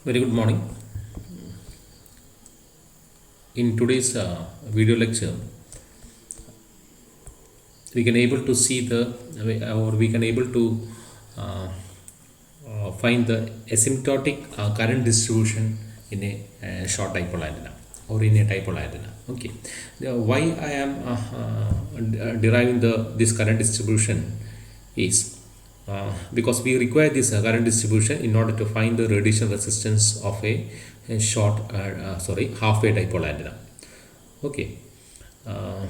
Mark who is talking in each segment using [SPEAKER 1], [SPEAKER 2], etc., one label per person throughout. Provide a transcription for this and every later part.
[SPEAKER 1] Very good morning. In today's video lecture, we can able to see the or we can able to uh, find the asymptotic current distribution in a short dipole antenna or in a dipole antenna. Okay, why I am deriving this current distribution is because we require this current distribution in order to find the radiation resistance of a short half-wave dipole antenna. Okay, uh,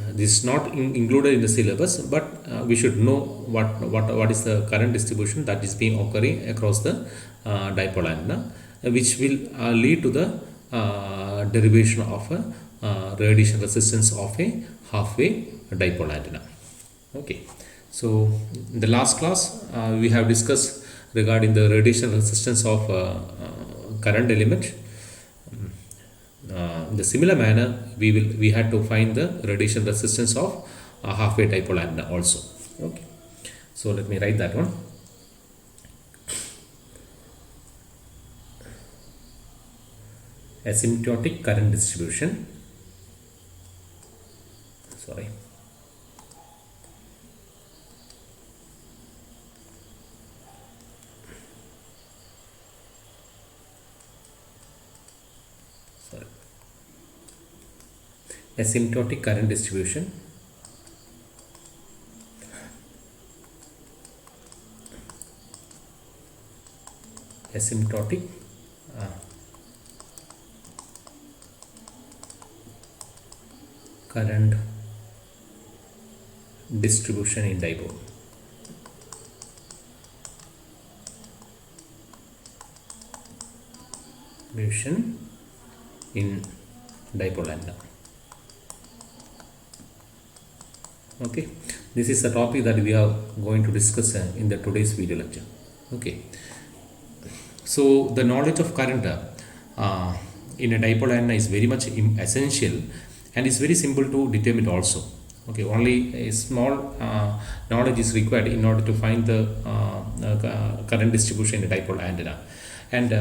[SPEAKER 1] this is not included in the syllabus, but we should know what is the current distribution that is being occurring across the dipole antenna, which will lead to the derivation of a radiation resistance of a half-wave dipole antenna. Okay, so in the last class we have discussed regarding the radiation resistance of current element. In the similar manner, we had to find the radiation resistance of half-wave dipole antenna also. Okay, so let me write that one. Asymptotic current distribution. Sorry. Asymptotic current distribution asymptotic current distribution in dipole. Distribution in dipole antenna. Okay, this is the topic that we are going to discuss in the today's video lecture. Okay, so the knowledge of current in a dipole antenna is very much essential, and it's very simple to determine also. Okay, only a small knowledge is required in order to find the current distribution in a dipole antenna. And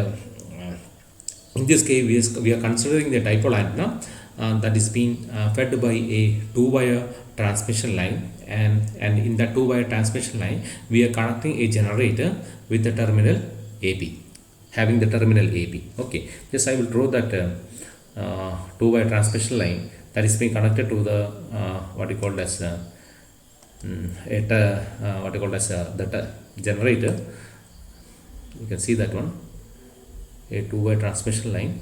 [SPEAKER 1] in this case, we are considering the dipole antenna that is being fed by a two-wire transmission line, and in that two-wire transmission line we are connecting a generator with the terminal AB, having the terminal AB. Okay, yes, I will draw that two-wire transmission line that is being connected to the what you call as the generator. You can see that one, a two-wire transmission line.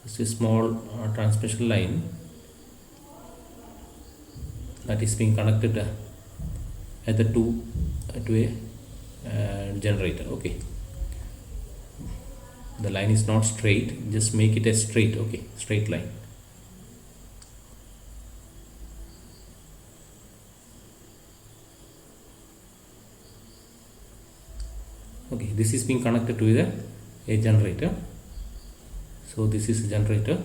[SPEAKER 1] This is small transmission line that is being connected at the to a generator. Okay, the line is not straight, just make it a straight. Okay, straight line. Okay, this is being connected to a generator. So this is a generator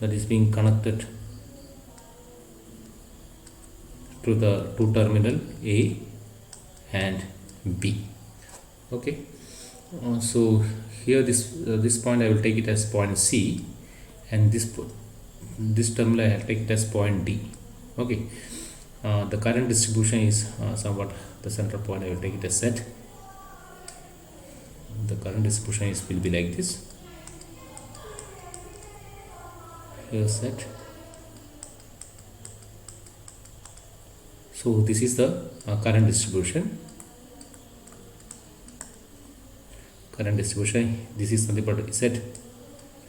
[SPEAKER 1] that is being connected to the two terminal A and B. Okay, so here this point I will take it as point C, and this terminal I will take it as point D. Okay, the current distribution is somewhat the central point. I will take it as Z. The current distribution will be like this. Here set. So this is the current distribution. This is nothing but Z. If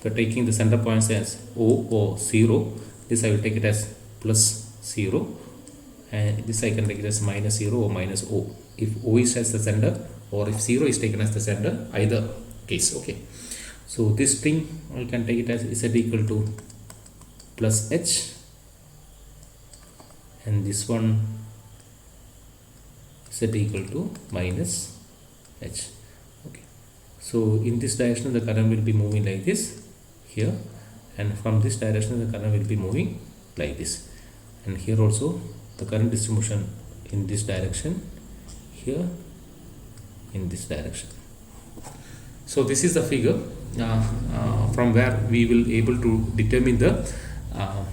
[SPEAKER 1] you are taking the center points as O or 0, this I will take it as plus 0, and this I can take it as minus 0 or minus O. If O is as the center, or if 0 is taken as the center, either case. Okay, so this thing I can take it as Z equal to plus H, and this one Z equal to minus H. Okay, so in this direction the current will be moving like this here, and from this direction the current will be moving like this. and here also the current distribution in this direction, here in this direction. So this is the figure from where we will able to determine the uh,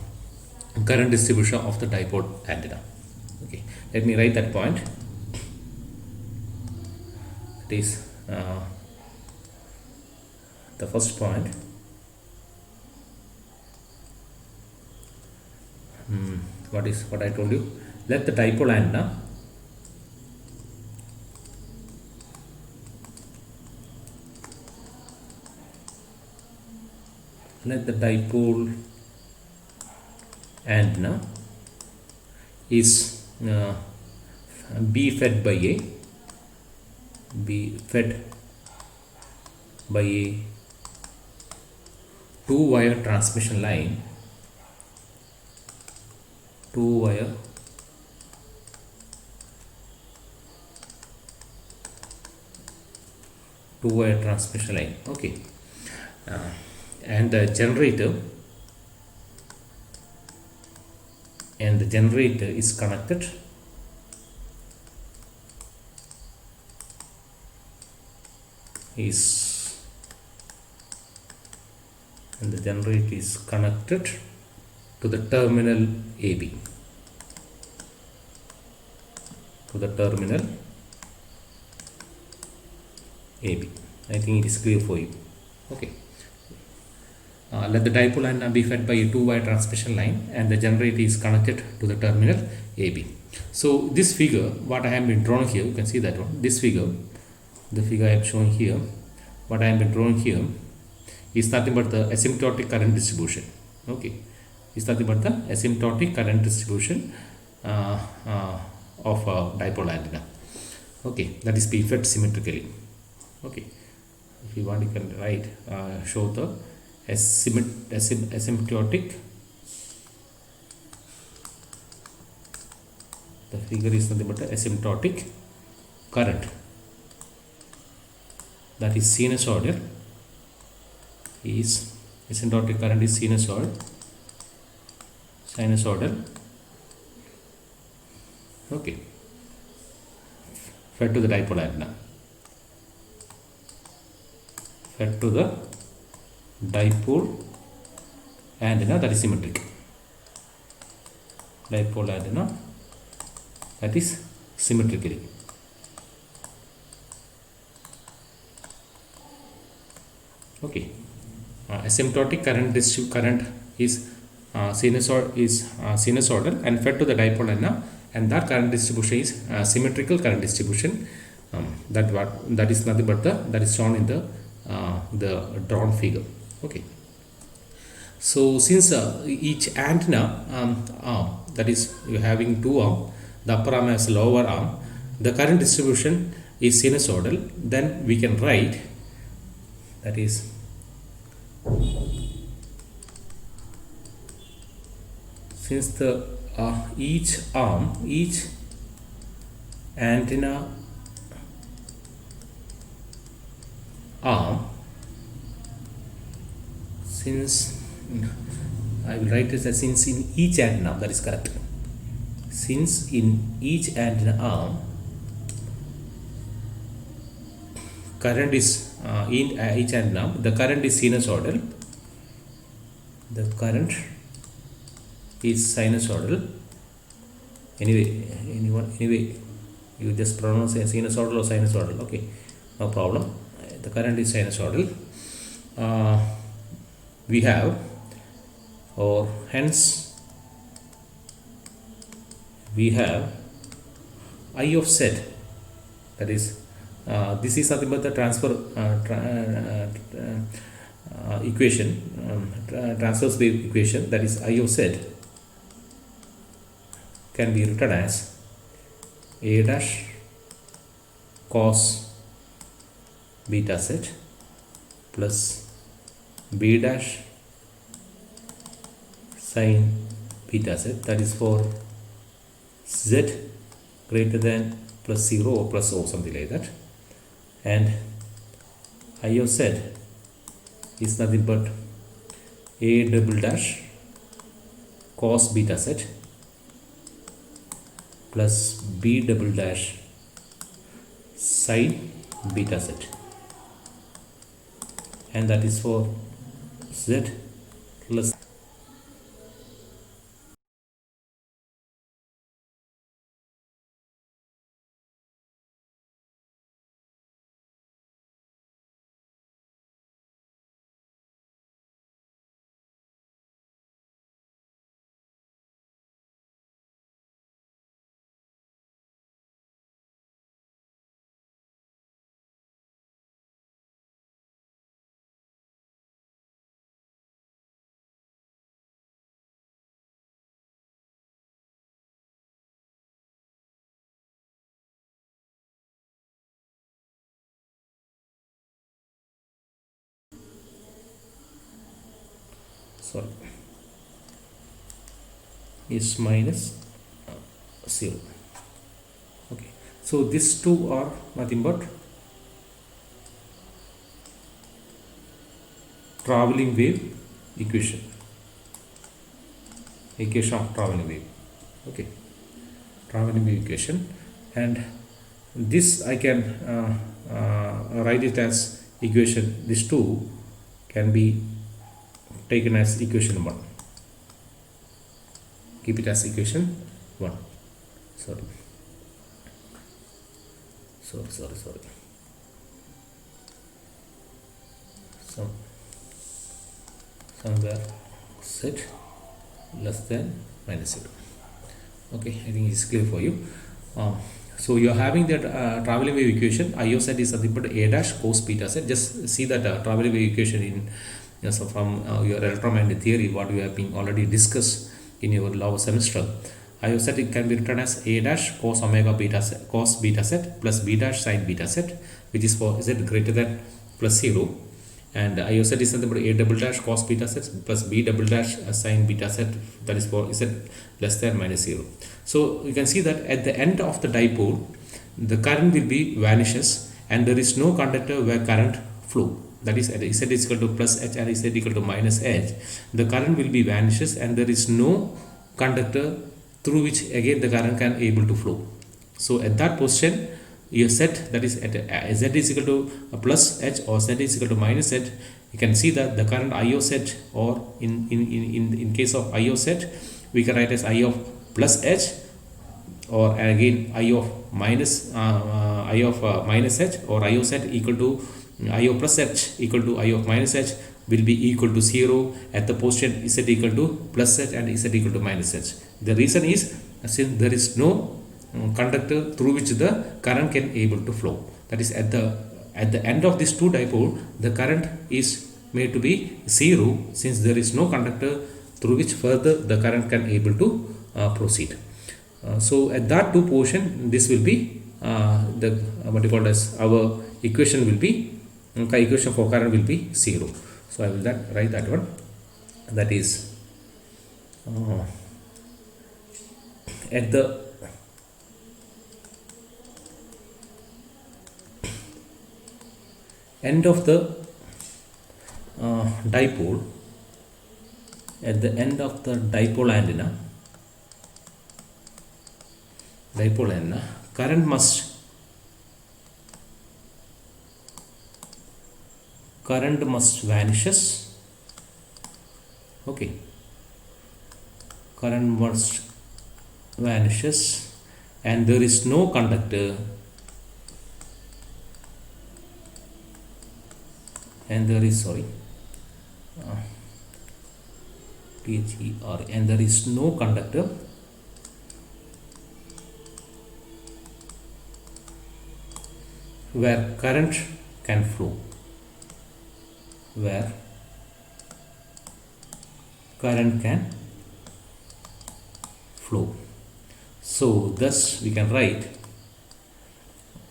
[SPEAKER 1] current distribution of the dipole antenna. Okay, let me write that point. It is the first point. What I told you? Let the dipole antenna is be fed by a two-wire transmission line, two-wire transmission line. Okay, and the generator is connected to the terminal AB, I think it is clear for you. Okay. Let the dipole antenna be fed by a two-wire transmission line and the generator is connected to the terminal AB. So this figure, what I have been drawn here, you can see that one. This figure, the figure I am showing here, what I have been drawing here is nothing but the asymptotic current distribution. Okay, it's nothing but the asymptotic current distribution of a dipole antenna. Okay, that is being fed symmetrically. Okay, if you want, you can write show the asymptotic. The figure is nothing but the asymptotic current, that is sinusoidal. Asymptotic current is sinusoidal. Okay, fed to the dipole antenna. That is symmetric. Dipole antenna that is symmetrically. Okay, asymptotic current is sinusoidal and fed to the dipole antenna, and that current distribution is symmetrical current distribution. That is nothing but that is shown in the drawn figure. Okay, so since each antenna arm, that is you having two arm, the upper arm has lower arm, the current distribution is sinusoidal, then we can write, that is since the each antenna arm, since I will write this as since in each antenna, that is correct. Since in each antenna arm current is in each antenna, the current is sinusoidal. Anyway, you just pronounce as sinusoidal or sinusoidal. Okay, no problem. The current is sinusoidal. We have, or hence we have I of Z, that is this is nothing but the transfer equation, transverse wave equation, that is I of Z can be written as A dash cos beta Z plus B dash sin beta Z, that is for Z greater than plus 0 or plus O, something like that. And I of Z is nothing but A double dash cos beta Z plus b double dash sine beta z, and that is for z plus. Sorry, is minus 0. Okay, so these two are nothing but traveling wave equation of traveling wave. Okay, traveling wave equation, and this I can write it as equation. These two can be taken as equation 1. Keep it as equation 1. Sorry. Some somewhere set less than minus 0. Okay, I think it's clear for you. So you are having that traveling wave equation. I set is nothing but a dash cos beta z. Just see that traveling wave equation in so from your electromagnetic theory, what we have been already discussed in your lower semester. I set it can be written as a dash cos omega beta z, cos beta z plus b dash sin beta z, which is for z greater than plus 0. And I set is nothing but a double dash cos beta z plus b double dash sin beta z, that is for z less than minus 0. So you can see that at the end of the dipole, the current will be vanishes and there is no conductor where current flow. That is at Z is equal to plus H and Z equal to minus H. The current will be vanishes and there is no conductor through which again the current can able to flow. So at that position, you set that is at Z is equal to plus H or Z is equal to minus H. You can see that the current I of Z, or in case of I of Z, we can write as I of plus H, or again I of minus minus H, or I of Z equal to I of plus H equal to I of minus H will be equal to 0 at the position Z equal to plus H and Z equal to minus H. The reason is since there is no conductor through which the current can able to flow. That is at the end of this two dipole, the current is made to be 0 since there is no conductor through which further the current can able to proceed. So at that two portion, this will be the what you call as our equation will be equation for current will be 0. So I will write that one, that is at the end of the dipole, at the end of the dipole antenna, current must vanishes. Okay, current must vanishes and there is no conductor, and there is and there is no conductor where current can flow, where current can flow. So thus we can write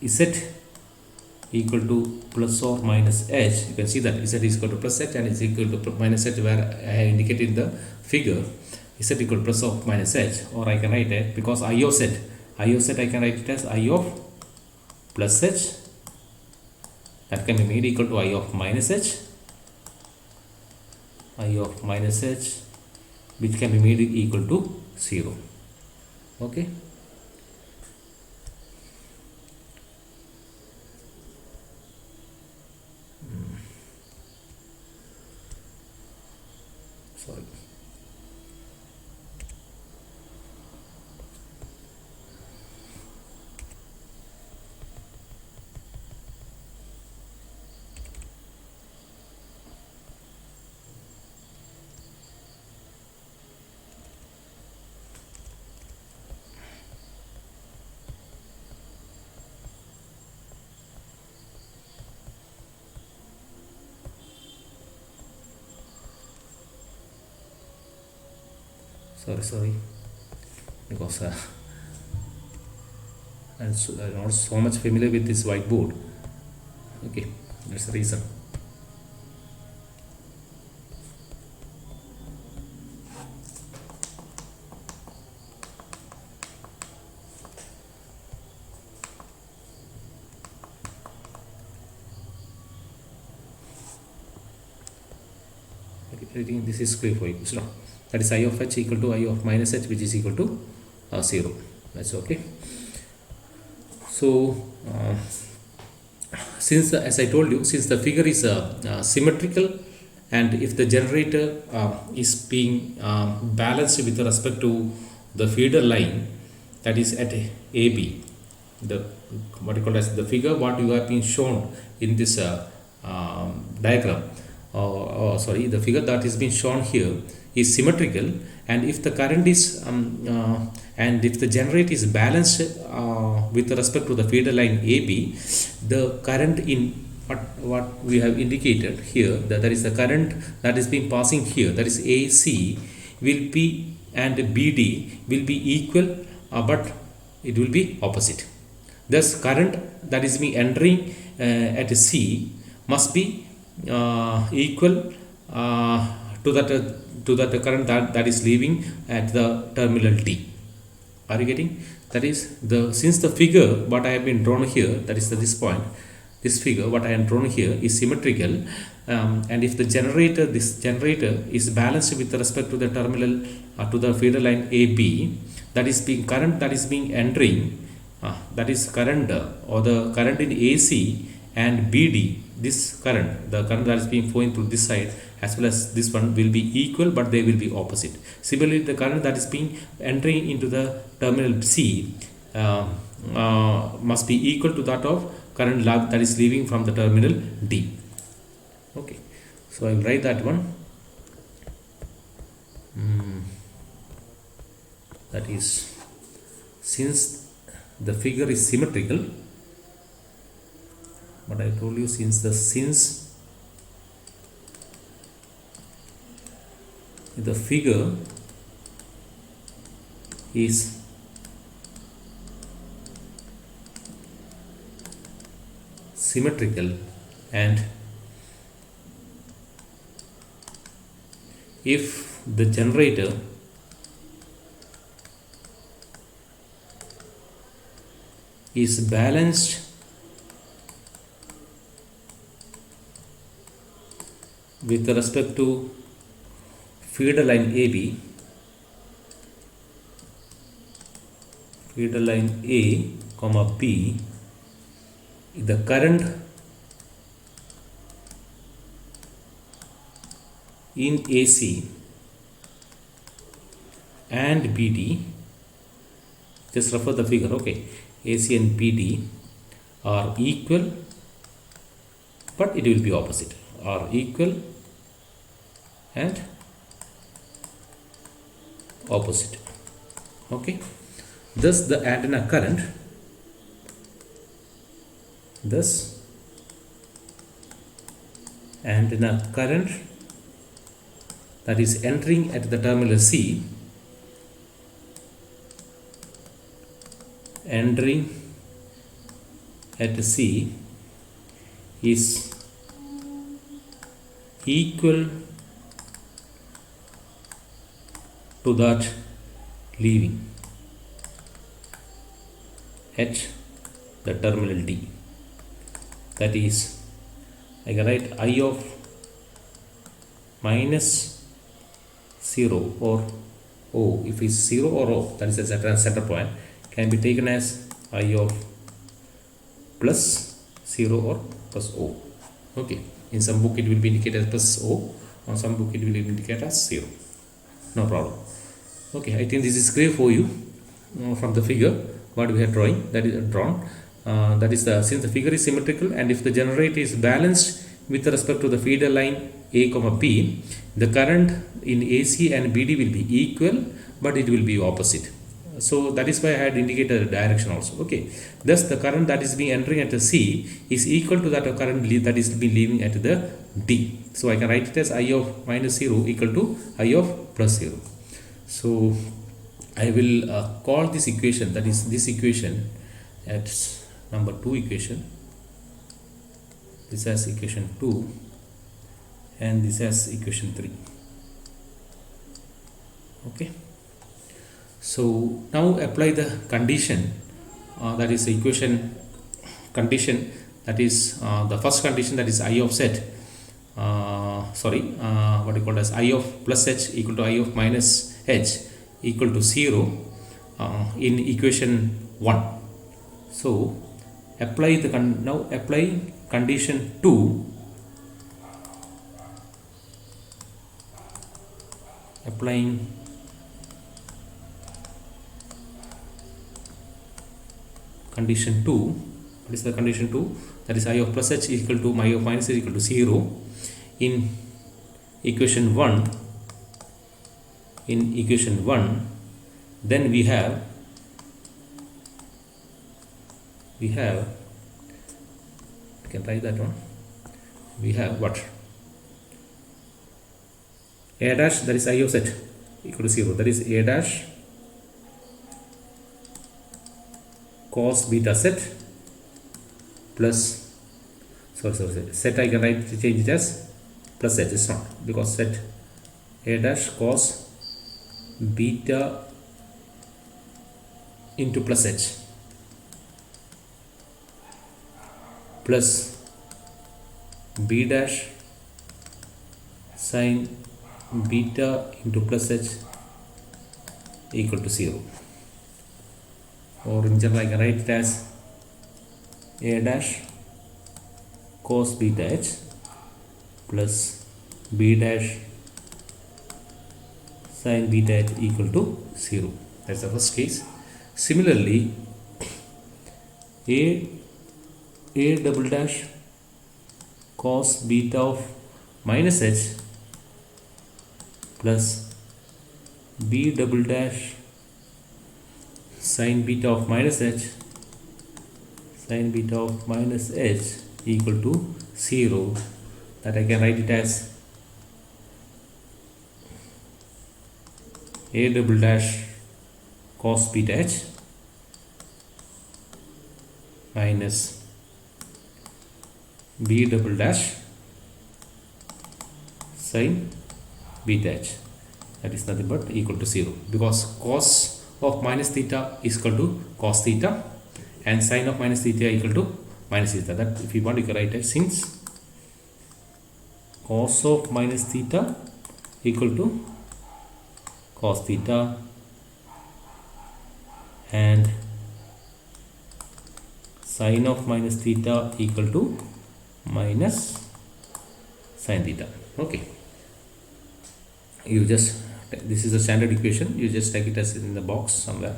[SPEAKER 1] Z equal to plus or minus H. You can see that Z is equal to plus H and is equal to minus H, where I have indicated in the figure Z equal to plus or minus H, or I can write it because I of Z I can write it as I of plus H, that can be made equal to I of minus H, which can be made equal to 0. Okay, sorry, because I'm not so much familiar with this whiteboard. Okay, that's the reason. I think this is clear for you. So that is I of h equal to I of minus h, which is equal to 0. That's okay. So since as I told you, since the figure is symmetrical, and if the generator is being balanced with respect to the feeder line that is at AB, the what you call as the figure what you have been shown in this diagram, sorry, the figure that is being shown here is symmetrical, and if the current is and if the generator is balanced with respect to the feeder line AB, the current in what we have indicated here, that there is the current that is being passing here, that is AC will be and BD will be equal, but it will be opposite. Thus current that is being entering at C must be equal to that current that is leaving at the terminal D. Are you getting? That is the since the figure what I have been drawn here, that is this point, this figure what I have drawn here is symmetrical, and if the generator, this generator is balanced with respect to the terminal to the feeder line AB, that is being current that is being entering, that is current or the current in AC and BD, this current, the current that is being flowing through this side as well as this one will be equal, but they will be opposite. Similarly, the current that is being entering into the terminal C must be equal to that of current that is leaving from the terminal D. Okay, so I will write that one. That is, since the figure is symmetrical, but I told you since the figure is symmetrical, and if the generator is balanced with respect to feeder line AB, feeder line A, comma B, the current in AC and BD, just refer the figure, okay, AC and BD are equal, but it will be opposite, are equal and opposite. Okay, thus the antenna current, thus antenna current that is entering at the terminal C, entering at C is equal to that leaving at the terminal D. That is, I can write I of minus 0 or O. If it's 0 or O, that is a center point, can be taken as I of plus 0 or plus O. Okay, in some book it will be indicated as plus O, on some book it will indicate as 0. No problem. Okay, I think this is clear for you from the figure what we are drawing, that is drawn. That is the, since the figure is symmetrical and if the generator is balanced with respect to the feeder line A comma B, the current in AC and BD will be equal, but it will be opposite. So that is why I had indicated the direction also. Okay, thus the current that is being entering at the C is equal to that of current that is being leaving at the D. So I can write it as I of minus 0 equal to I of plus 0. So I will call this equation, that is this equation, at number 2 equation, this as equation 2 and this as equation 3. Okay, so now apply the condition, that is equation condition, that is the first condition, that is I of z, what you call as I of plus h equal to I of minus h equal to 0 in equation 1. So apply the now apply condition 2, applying condition 2. What is the condition 2? That is I of plus h equal to I of minus h equal to 0 in equation 1. In equation 1, then we have you can write that one. We have what? A dash, that is I of z equal to 0, that is a dash cos beta z plus set I can write, change it as plus h. It's not, because set a dash cos beta into plus h plus b dash sin beta into plus h equal to 0, or in general I can write it as a dash cos beta h plus b dash sin beta h equal to 0. That's the first case. Similarly, a double dash cos beta of minus h plus b double dash sin beta of minus h equal to 0, that I can write it as a double dash cos beta h minus b double dash sin beta h, that is nothing but equal to 0, because cos of minus theta is equal to cos theta and sin of minus theta equal to minus theta. That if you want, you can write it, since cos of minus theta equal to cos theta and sin of minus theta equal to minus sin theta. Okay, you just, this is a standard equation, you just take it as in the box somewhere.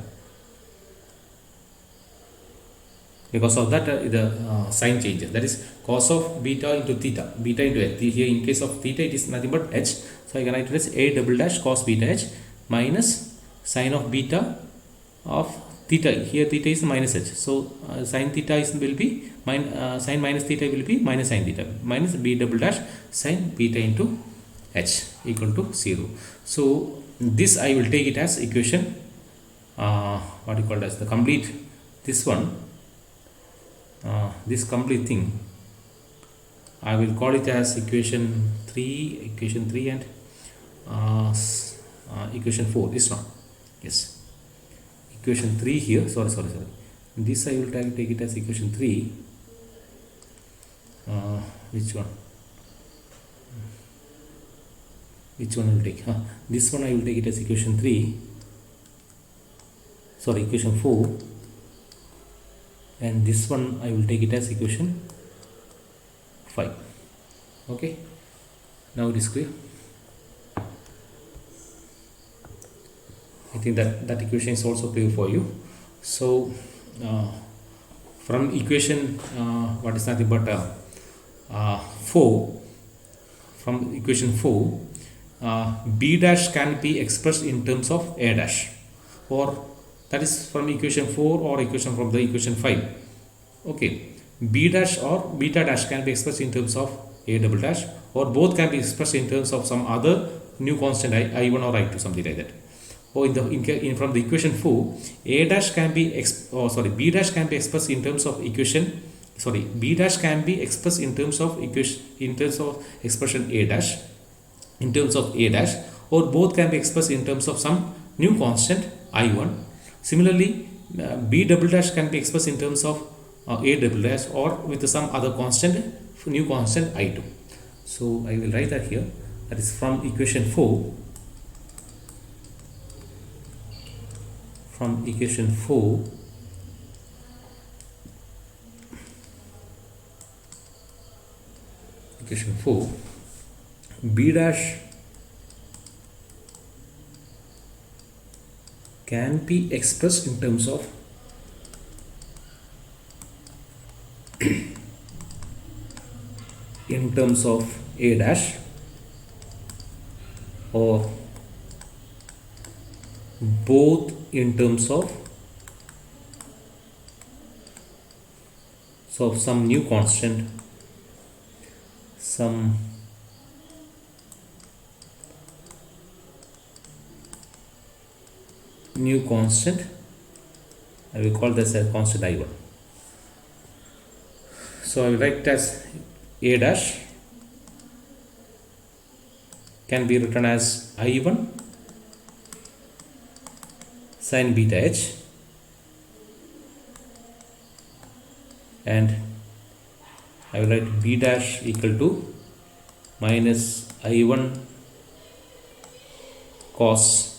[SPEAKER 1] Because of that the sign changes, that is cos of beta into theta, beta into h. Here in case of theta it is nothing but h, so I can write it as a double dash cos beta h minus sin of beta of theta. Here theta is minus h, so sin theta will be sin minus theta will be minus sin theta minus b double dash sin beta into h equal to 0. So this I will take it as equation what you call as the complete, this one, this complete thing I will call it as equation 3 and equation 4. This one, yes, equation 3 here, sorry, this I will take it as equation 3. Which one I will take? This one I will take it as equation 3, sorry, equation 4, and this one I will take it as equation 5. Okay, now it is clear. I think that equation is also clear for you. So from equation what is nothing but 4, from equation 4 b dash can be expressed in terms of a dash, or that is from equation 4 or equation from the equation 5. Okay, b dash or beta dash can be expressed in terms of a double dash, or both can be expressed in terms of some other new constant I1 or I2, something like that. or from the equation 4, a dash can be b dash can be expressed in terms of equation, b dash can be expressed in terms of equation, in terms of expression a dash, in terms of a dash, or both can be expressed in terms of some new constant I1. Similarly, b double dash can be expressed in terms of a double dash or with some other constant, new constant I2. So I will write that here. That is from equation 4. From equation 4, b dash can be expressed in terms of a dash, or both in terms of some new constant, some new constant. I will call this a constant I1. So I will write as a dash can be written as I1 sin beta h, and I will write b dash equal to minus I1 cos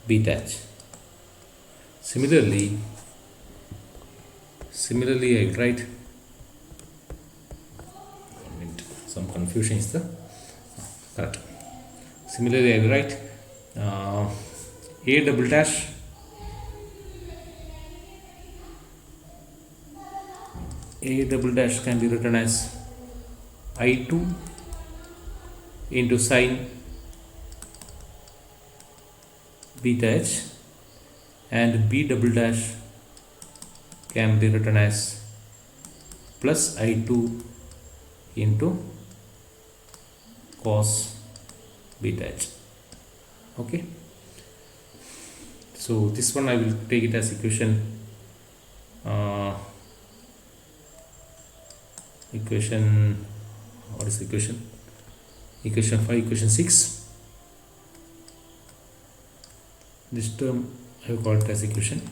[SPEAKER 1] beta h. Similarly I will write, some confusion is there, correct. Similarly I will write a double dash can be written as I2 into sin beta h, and b double dash can be written as plus I2 into cos beta h. Okay, so this one I will take it as equation what is equation 5, equation 6. This term I will call it as equation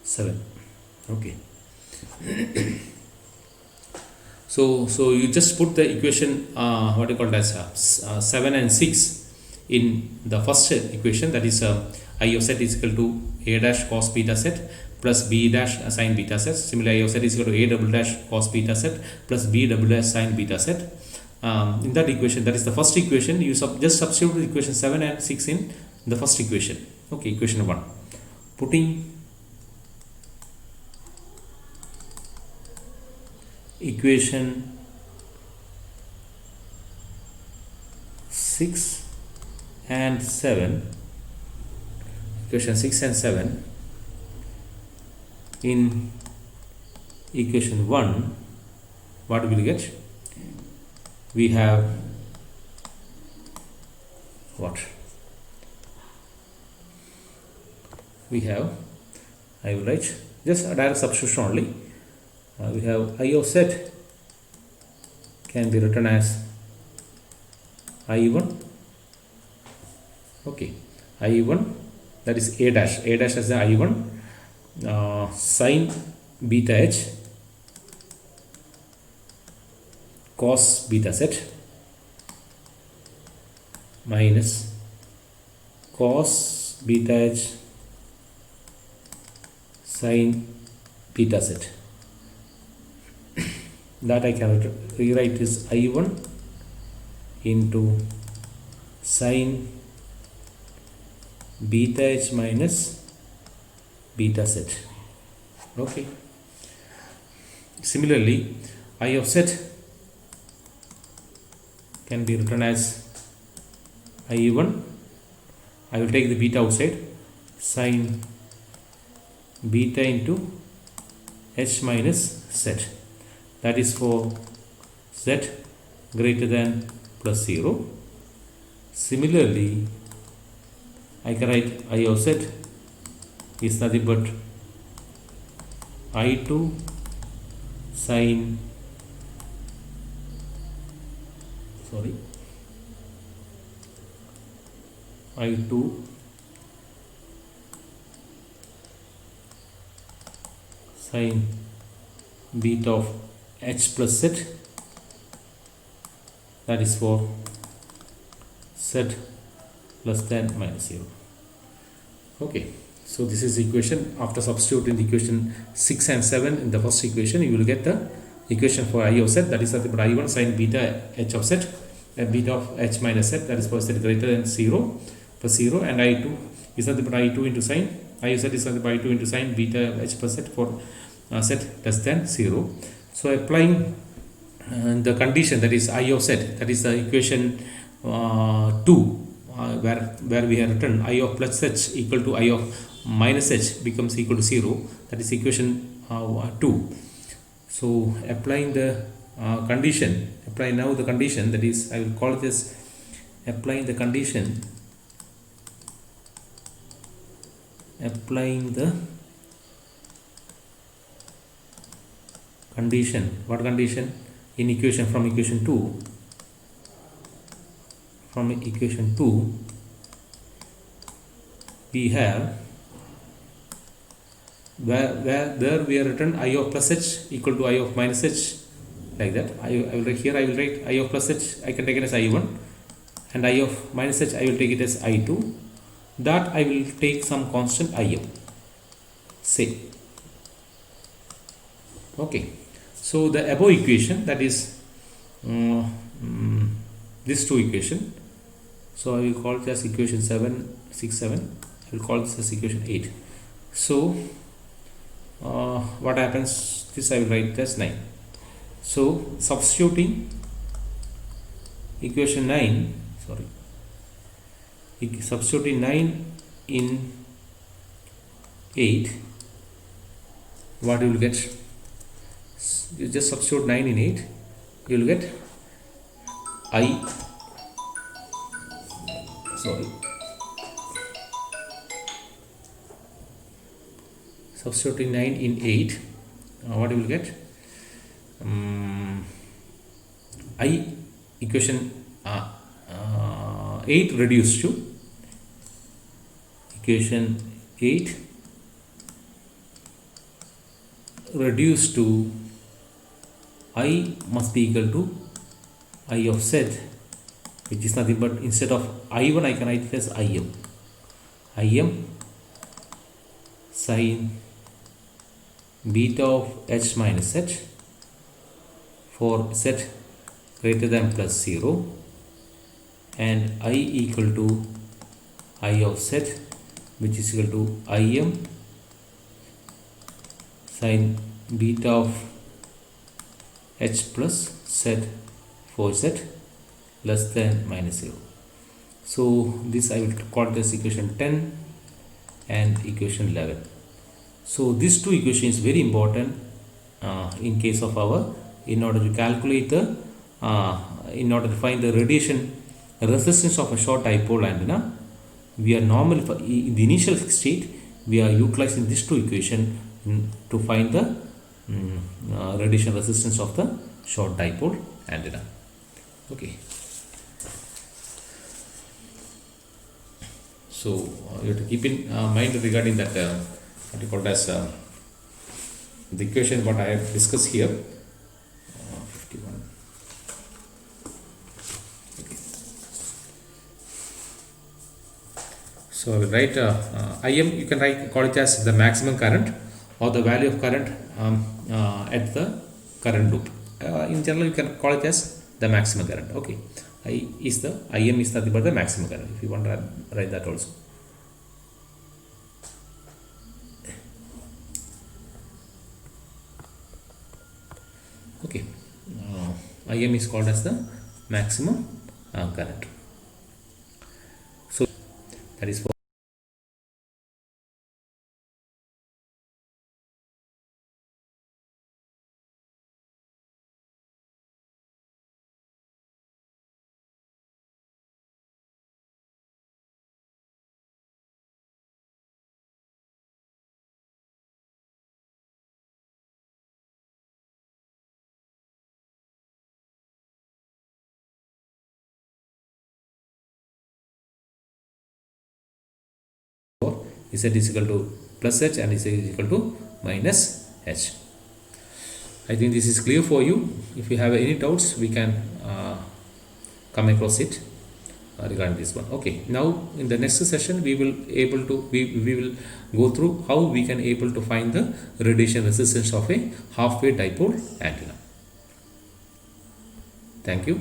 [SPEAKER 1] 7. Okay. So you just put the equation what you call it as 7 and 6 in the first equation, that is I of z is equal to a dash cos beta z plus b dash sin beta z. Similarly, I of z is equal to a double dash cos beta z plus b double dash sin beta z. In that equation, that is the first equation, you just substitute equation 7 and 6 in the first equation. Okay, equation 1. Putting equation 6 and 7, equation 6 and 7 in equation 1, what will we get? We have what? We have, I will write just a direct substitution only. We have I of z can be written as I1. Okay, I1, that is a dash as the I1 sin beta h cos beta z minus cos beta h sin beta z. That I can rewrite is I1 into sin beta h minus beta z. Okay. Similarly, I of z can be written as I1. I will take the beta outside, sin beta into h minus z. That is for z greater than plus 0. Similarly, I can write I of z is nothing but I2 sine, sorry, I2 sine beta of h plus z, that is for z less than minus 0. Okay, so this is the equation. After substituting the equation 6 and 7 in the first equation, you will get the equation for I of z, that is nothing but I1 sine beta h of z and beta of h minus z, that is for z greater than 0 plus 0, and I2 is nothing but I2 into sine I of z is nothing but I2 into sine beta h plus z for z less than 0. So applying the condition, that is I of z, that is the equation 2, where we have written I of plus h equal to I of minus h becomes equal to 0, that is equation 2. So applying the condition, apply now the condition, that is I will call this applying the condition, what condition in equation from equation 2, we have where there we have written I of plus h equal to I of minus h, like that. I will write here, I will write I of plus h, I can take it as I1, and I of minus h I will take it as I2, that I will take some constant Im, say. Okay, so the above equation, that is this two equation, so I will call it as equation 767, I will call this as equation 8. So what happens, this I will write as 9. So substituting equation 9, substituting 9 in 8, what you will get, you just substitute 9 in 8, you will get substituting 9 in 8, what you will get, I equation 8 reduced to equation 8 reduced to I must be equal to I of z, which is nothing but instead of I1 I can write it as Im sine beta of h minus h for z greater than plus 0, and I equal to I of z, which is equal to Im sine beta of h plus z for z less than minus 0. So this I will call this equation 10 and equation 11. So these two equations is very important in case of our, in order to calculate the in order to find the radiation resistance of a short dipole antenna. We are normally in the initial state we are utilizing these two equations to find the radiation resistance of the short dipole antenna. Okay, so you have to keep in mind regarding that what you call as the equation what I have discussed here. 51. Okay. So I will write Im, you can write, call it as the maximum current or the value of current at the current loop. In general you can call it as the maximum current. Okay, Im is nothing but the maximum current, if you want to write that also. Okay, Im is called as the maximum current. So that is for Z is equal to plus H and Z is equal to minus H. I think this is clear for you. If you have any doubts, we can come across it regarding this one. Okay, now in the next session we will we will go through how we can able to find the radiation resistance of a half wave dipole antenna. Thank you.